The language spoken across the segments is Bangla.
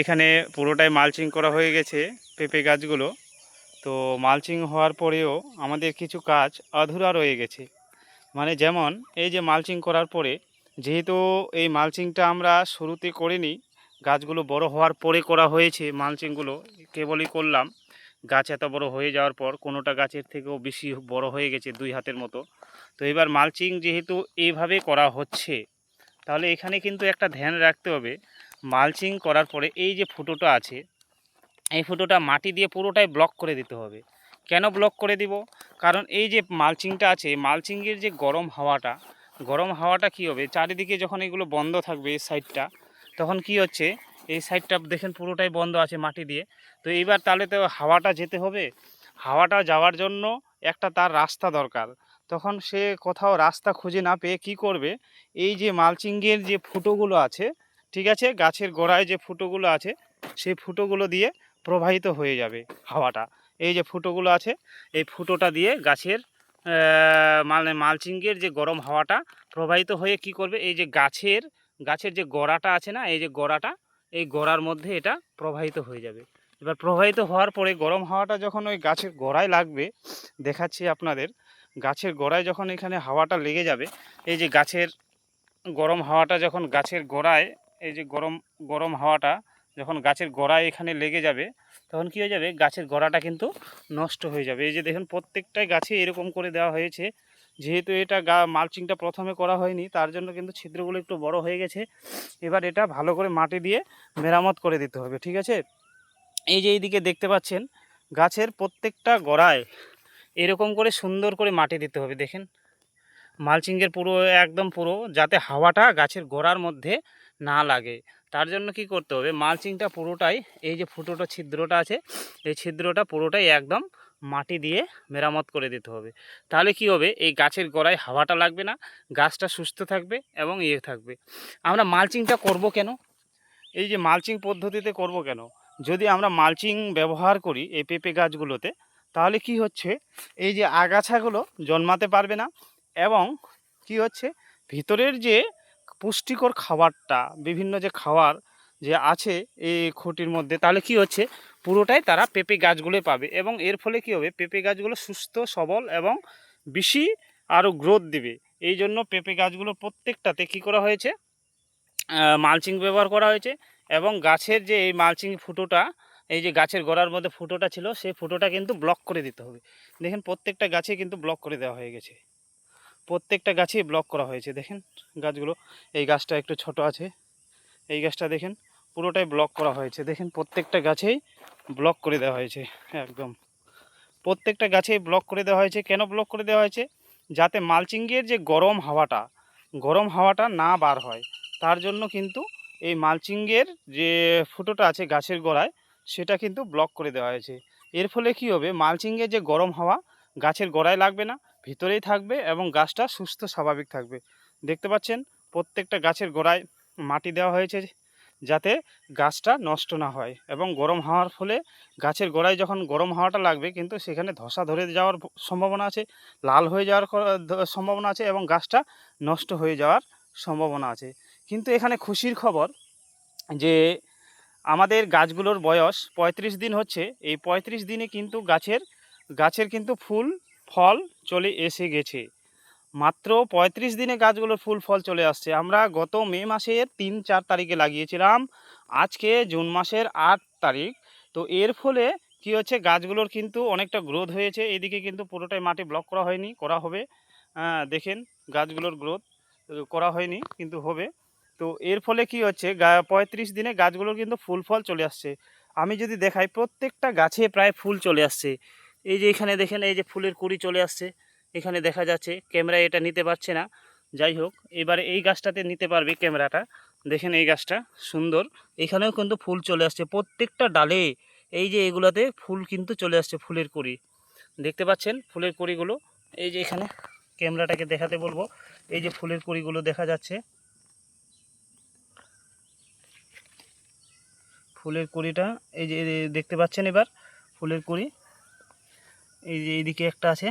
এখানে পুরোটাই মালচিং করা হয়ে গেছে পেঁপে গাছগুলো। তো মালচিং হওয়ার পরেও আমাদের কিছু কাজ অধুরা রয়ে গেছে। মানে যেমন এই যে মালচিং করার পরে, যেহেতু এই মালচিংটা আমরা শুরুতে করিনি, গাছগুলো বড় হওয়ার পরে করা হয়েছে। মালচিংগুলো কেবলই করলাম গাছ এত বড় হয়ে যাওয়ার পর, কোনোটা গাছের থেকেও বেশি বড় হয়ে গেছে 2 হাতের মতো। তো এবার মালচিং যেহেতু এইভাবে করা হচ্ছে, তাহলে এখানে কিন্তু একটা ধ্যান রাখতে হবে। মালচিং করার পরে এই যে ফুটোটা আছে, এই ফুটোটা মাটি দিয়ে পুরোটাই ব্লক করে দিতে হবে। কেন ব্লক করে দিব? কারণ এই যে মালচিংটা আছে, মালচিংয়ের যে গরম হাওয়াটা কী হবে, চারিদিকে যখন এগুলো বন্ধ থাকবে এই সাইডটা, তখন কি হচ্ছে, এই সাইডটা দেখেন পুরোটাই বন্ধ আছে মাটি দিয়ে। তো এইবার তাহলে তো হাওয়াটা যেতে হবে, হাওয়াটা যাওয়ার জন্য একটা তার রাস্তা দরকার। তখন সে কোথাও রাস্তা খুঁজে না পেয়ে কি করবে, এই যে মালচিংয়ের যে ফুটোগুলো আছে, ঠিক আছে, গাছের গোড়ায় যে ফুটোগুলো আছে, সেই ফুটোগুলো দিয়ে প্রবাহিত হয়ে যাবে হাওয়াটা। এই যে ফুটোগুলো আছে, এই ফুটোটা দিয়ে গাছের মানে মালচিংয়ের যে গরম হাওয়াটা প্রবাহিত হয়ে কি করবে, এই যে গাছের যে গোড়াটা আছে না, এই যে গোড়াটা, এই গোড়ার মধ্যে এটা প্রবাহিত হয়ে যাবে। এবার প্রবাহিত হওয়ার পরে গরম হাওয়াটা যখন ওই গাছের গোড়ায় লাগবে, দেখাচ্ছি আপনাদের, গাছের গোড়ায় যখন এখানে হাওয়াটা লেগে যাবে, এই যে গাছের গরম হাওয়াটা যখন গাছের গোড়ায়, এই যে গরম গরম হাওয়াটা যখন গাছের গোড়ায় এখানে লেগে যাবে, তখন কী হয়ে যাবে, গাছের গোড়াটা কিন্তু নষ্ট হয়ে যাবে। এই যে দেখুন প্রত্যেকটাই গাছে এরকম করে দেওয়া হয়েছে। যেহেতু এটা মালচিংটা প্রথমে করা হয়নি, তার জন্য কিন্তু ছিদ্রগুলো একটু বড় হয়ে গেছে। এবার এটা ভালো করে মাটি দিয়ে মেরামত করে দিতে হবে, ঠিক আছে। এই যে এইদিকে দেখতে পাচ্ছেন, গাছের প্রত্যেকটা গোড়ায় এরকম করে সুন্দর করে মাটি দিতে হবে। দেখেন মালচিংয়ের পুরো একদম পুরো, যাতে হাওয়াটা গাছের গোড়ার মধ্যে না লাগে। তার জন্য কি করতে হবে, মালচিংটা পুরোটাই, এই যে ফুটোটা ছিদ্রটা আছে, এই ছিদ্রটা পুরোটাই একদম মাটি দিয়ে মেরামত করে দিতে হবে। তাহলে কি হবে, এই গাছের গোড়ায় হাওয়াটা লাগবে না, গাছটা সুস্থ থাকবে এবং থাকবে। আমরা মালচিংটা করব কেন, এই যে মালচিং পদ্ধতিতে করব কেন, যদি আমরা মালচিং ব্যবহার করি এই পেঁপে গাছগুলোতে, তাহলে কি হচ্ছে, এই যে আগাছাগুলো জন্মাতে পারবে না, এবং কি হচ্ছে, ভিতরের যে পুষ্টিকর খাবারটা, বিভিন্ন যে খাবার যে আছে এই খুঁটির মধ্যে, তাহলে কি হচ্ছে, পুরোটাই তারা পেঁপে গাছগুলোই পাবে। এবং এর ফলে কি হবে, পেঁপে গাছগুলো সুস্থ সবল এবং বেশি আরও গ্রোথ দিবে। এই জন্য পেঁপে গাছগুলো প্রত্যেকটাতে কি করা হয়েছে, মালচিং ব্যবহার করা হয়েছে। এবং গাছের যে এই মালচিং ফুটোটা, এই যে গাছের গোড়ার মধ্যে ফুটোটা ছিল, সেই ফুটোটা কিন্তু ব্লক করে দিতে হবে। দেখেন প্রত্যেকটা গাছে কিন্তু ব্লক করে দেওয়া হয়ে গেছে, প্রত্যেকটা গাছেই ব্লক করা হয়েছে। দেখেন গাছগুলো, এই গাছটা একটু ছোট আছে, এই গাছটা দেখেন পুরোটাই ব্লক করা হয়েছে। দেখেন প্রত্যেকটা গাছেই ব্লক করে দেওয়া হয়েছে, একদম প্রত্যেকটা গাছেই ব্লক করে দেওয়া হয়েছে। কেন ব্লক করে দেওয়া হয়েছে, যাতে মালচিংয়ের যে গরম হাওয়াটা না বার হয়, তার জন্য কিন্তু এই মালচিংয়ের যে ফুটোটা আছে গাছের গোড়ায়, সেটা কিন্তু ব্লক করে দেওয়া হয়েছে। এর ফলে কি হবে, মালচিংয়ের যে গরম হাওয়া গাছের গোড়ায় লাগবে না, ভিতরেই থাকবে এবং গাছটা সুস্থ স্বাভাবিক থাকবে। দেখতে পাচ্ছেন প্রত্যেকটা গাছের গোড়ায় মাটি দেওয়া হয়েছে, যাতে গাছটা নষ্ট না হয়। এবং গরম হাওয়ার ফলে গাছের গোড়ায় যখন গরম হাওয়াটা লাগবে, কিন্তু সেখানে ধসা ধরে যাওয়ার সম্ভাবনা আছে, লাল হয়ে যাওয়ার সম্ভাবনা আছে, এবং গাছটা নষ্ট হয়ে যাওয়ার সম্ভাবনা আছে। কিন্তু এখানে খুশির খবর যে আমাদের গাছগুলোর বয়স 35 দিন হচ্ছে। এই 35 দিনে কিন্তু গাছের কিন্তু ফুল ফল চলে এসে গেছে। মাত্র 35 দিনে গাছগুলোর ফুল ফল চলে আসছে। আমরা গত মে মাসের 3-4 তারিখে লাগিয়েছিলাম, আজকে জুন মাসের 8 তারিখ। তো এর ফলে কি হচ্ছে, গাছগুলোর কিন্তু অনেকটা গ্রোথ হয়েছে। এদিকে কিন্তু পুরোটাই মাটি ব্লক করা হয়নি, করা হবে। দেখেন গাছগুলোর গ্রোথ করা হয়নি, কিন্তু হবে। তো এর ফলে কি হচ্ছে, 35 দিনে গাছগুলোর কিন্তু ফুল ফল চলে আসছে। আমি যদি দেখাই, প্রত্যেকটা গাছে প্রায় ফুল চলে আসছে। এই যে এখানে দেখেন, এই যে ফুলের কুড়ি চলে আসছে, এখানে দেখা যাচ্ছে। ক্যামেরায় এটা নিতে পারছে না, যাই হোক এবারে এই গাছটাতে নিতে পারবে ক্যামেরাটা। দেখেন এই গাছটা সুন্দর, এখানেও কিন্তু ফুল চলে আসছে প্রত্যেকটা ডালে। এই যে এগুলাতে ফুল কিন্তু চলে আসছে, ফুলের কুড়ি দেখতে পাচ্ছেন, ফুলের কুড়িগুলো। এই যে এখানে ক্যামেরাটাকে দেখাতে বলবো, এই যে ফুলের কুড়িগুলো দেখা যাচ্ছে, ফুলের কুড়িটা এই যে দেখতে পাচ্ছেন এবার ফুলের কুড়ি। এই যে এইদিকে একটা আছে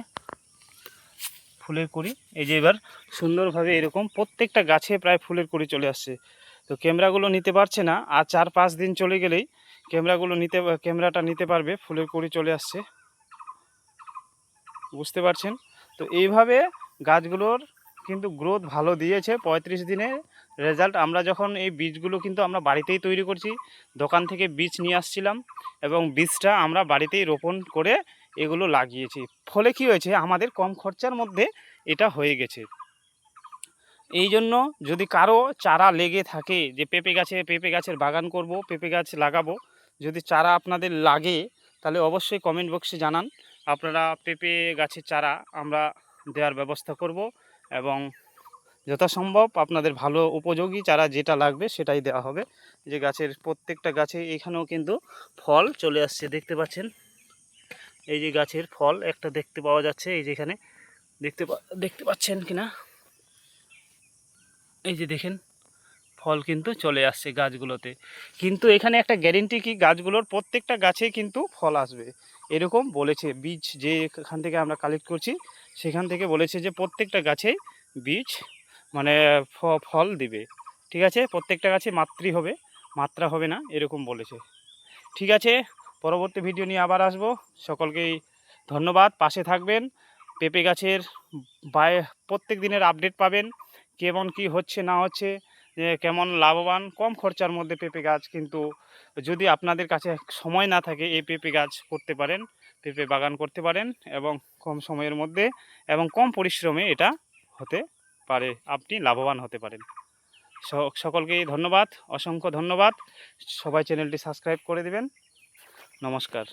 ফুলের কুড়ি, এই যে এবার সুন্দরভাবে এরকম প্রত্যেকটা গাছে প্রায় ফুলের কুড়ি চলে আসছে। তো ক্যামেরাগুলো নিতে পারছে না, আর 4-5 দিন চলে গেলেই ক্যামেরাটা নিতে পারবে। ফুলের কুঁড়ি চলে আসছে, বুঝতে পারছেন। তো এইভাবে গাছগুলোর কিন্তু গ্রোথ ভালো দিয়েছে। 35 দিনে রেজাল্ট। আমরা যখন এই বীজগুলো কিন্তু আমরা বাড়িতেই তৈরি করছি, দোকান থেকে বীজ নিয়ে আসছিলাম এবং বীজটা আমরা বাড়িতেই রোপণ করে এগুলো লাগিয়েছি। ফলে কি হয়েছে, আমাদের কম খরচার মধ্যে এটা হয়ে গেছে। এই জন্য যদি কারো চারা লেগে থাকে যে পেঁপে গাছের বাগান করব, পেঁপে গাছ লাগাবো, যদি চারা আপনাদের লাগে তাহলে অবশ্যই কমেন্ট বক্সে জানান। আপনারা পেঁপে গাছের চারা আমরা দেওয়ার ব্যবস্থা করব এবং যথাসম্ভব আপনাদের ভালো উপযোগী চারা যেটা লাগবে সেটাই দেওয়া হবে। যে গাছের প্রত্যেকটা গাছে এখানেও কিন্তু ফল চলে আসছে, দেখতে পাচ্ছেন। এই যে গাছের ফল একটা দেখতে পাওয়া যাচ্ছে, এই যে এখানে দেখতে পাচ্ছেন কিনা, এই যে দেখেন ফল কিন্তু চলে আসছে গাছগুলোতে। কিন্তু এখানে একটা গ্যারেন্টি কি, গাছগুলোর প্রত্যেকটা গাছে কিন্তু ফল আসবে এরকম বলেছে। বীজ যেখান থেকে আমরা কালেক্ট করছি সেখান থেকে বলেছে যে প্রত্যেকটা গাছেই বীজ মানে ফল দিবে। ঠিক আছে, প্রত্যেকটা গাছে মাত্রা হবে না এরকম বলেছে। ঠিক আছে, পরবর্তী ভিডিও নিয়ে আবার আসবো। সকলকেই ধন্যবাদ, পাশে থাকবেন। পেঁপে গাছের প্রত্যেক দিনের আপডেট পাবেন, কেমন কি হচ্ছে না হচ্ছে, কেমন লাভবান। কম খরচার মধ্যে পেঁপে গাছ, কিন্তু যদি আপনাদের কাছে সময় না থাকে এই পেঁপে গাছ করতে পারেন, পেঁপে বাগান করতে পারেন এবং কম সময়ের মধ্যে এবং কম পরিশ্রমে এটা হতে পারে, আপনি লাভবান হতে পারেন। সকলকেই ধন্যবাদ, অসংখ্য ধন্যবাদ। সবাই চ্যানেলটি সাবস্ক্রাইব করে দেবেন। নমস্কার।